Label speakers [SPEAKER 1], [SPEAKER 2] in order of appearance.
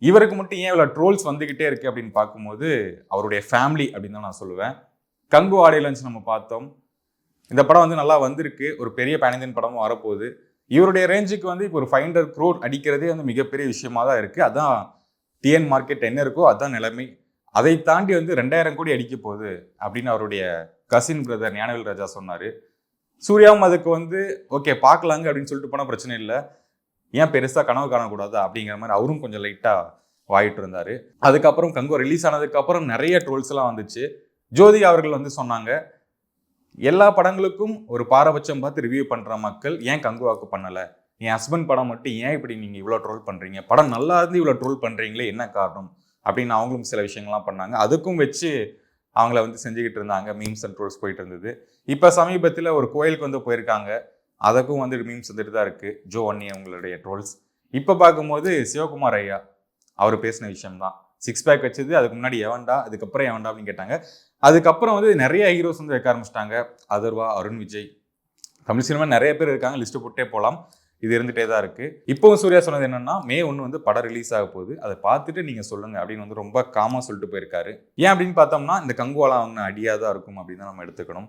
[SPEAKER 1] இவருக்கு மட்டும் ஏன் இவ்வளோ ட்ரோல்ஸ் வந்துகிட்டே இருக்கு அப்படின்னு பார்க்கும்போது அவருடைய ஃபேமிலி அப்படின்னு தான் நான் சொல்லுவேன். கங்கு ஆடியோ லான்ச் நம்ம பார்த்தோம். இந்த படம் வந்து நல்லா வந்திருக்கு. ஒரு பெரிய பேனிந்தியன் படமும் வரப்போகுது. இவருடைய ரேஞ்சுக்கு வந்து இப்போ ஒரு 500 crore அடிக்கிறதே வந்து மிகப்பெரிய விஷயமா தான் இருக்கு. அதான் டிஎன் மார்க்கெட் என்ன இருக்கோ அதான் நிலைமை. அதை தாண்டி வந்து 2000 கோடி அடிக்க போகுது அப்படின்னு அவருடைய கசின் பிரதர் ஞானவேல் ராஜா சொன்னாரு. சூர்யாவும் அதுக்கு வந்து ஓகே பார்க்கலாங்க அப்படின்னு சொல்லிட்டு போனால் பிரச்சனை இல்லை, ஏன் பெருசா கனவு காணக்கூடாதா அப்படிங்கிற மாதிரி அவரும் கொஞ்சம் லைட்டா வாயிட்டு இருந்தாரு. அதுக்கப்புறம் கங்கு ரிலீஸ் ஆனதுக்கு அப்புறம் நிறைய ட்ரோல்ஸ் எல்லாம் வந்துச்சு. ஜோதி அவர்கள் வந்து சொன்னாங்க, எல்லா படங்களுக்கும் ஒரு பாரபட்சம் பார்த்து ரிவ்யூ பண்ற மக்கள் ஏன் கங்குவாக்கு பண்ணல, என் ஹஸ்பண்ட் படம் மட்டும் ஏன் இப்படி நீங்க இவ்வளவு ட்ரோல் பண்றீங்க, படம் நல்லா இருந்து இவ்வளவு ட்ரோல் பண்றீங்களே என்ன காரணம் அப்படின்னு அவங்களும் சில விஷயங்கள்லாம் பண்ணாங்க. அதுக்கும் வச்சு அவங்கள வந்து செஞ்சுக்கிட்டு இருந்தாங்க. மீம்ஸ் அண்ட் ட்ரோல்ஸ் போயிட்டு இருந்தது. இப்ப சமீபத்தில் ஒரு கோயிலுக்கு வந்து போயிருக்காங்க, அதுக்கும் வந்து மீம்ஸ் வந்துட்டு தான் இருக்கு. ஜோ அண்ணி அவங்களுடைய ட்ரோல்ஸ். இப்ப பார்க்கும்போது சிவகுமார் ஐயா அவர் பேசின விஷயம் தான். 6 பேக் வச்சது, அதுக்கு முன்னாடி எவன்டா, அதுக்கப்புறம் எவன்டா அப்படின்னு கேட்டாங்க. அதுக்கப்புறம் வந்து நிறைய ஹீரோஸ் வந்து வைக்க ஆரம்பிச்சிட்டாங்க. அதர்வா, அருண் விஜய், தமிழ் சினிமா நிறைய பேர் இருக்காங்க, லிஸ்ட் போட்டே போகலாம். இது இருந்துட்டே தான் இருக்கு. இப்பவும் சூர்யா சொன்னது என்னன்னா, மே 1 வந்து படம் ரிலீஸ் ஆக போகுது, அதை பார்த்துட்டு நீங்க சொல்லுங்க அப்படின்னு வந்து ரொம்ப காமா சொல்லிட்டு போயிருக்காரு. ஏன் அப்படின்னு பார்த்தோம்னா இந்த கங்குவாலா வாங்கின அடியா தான் இருக்கும் அப்படின்னு தான் நம்ம எடுத்துக்கணும்.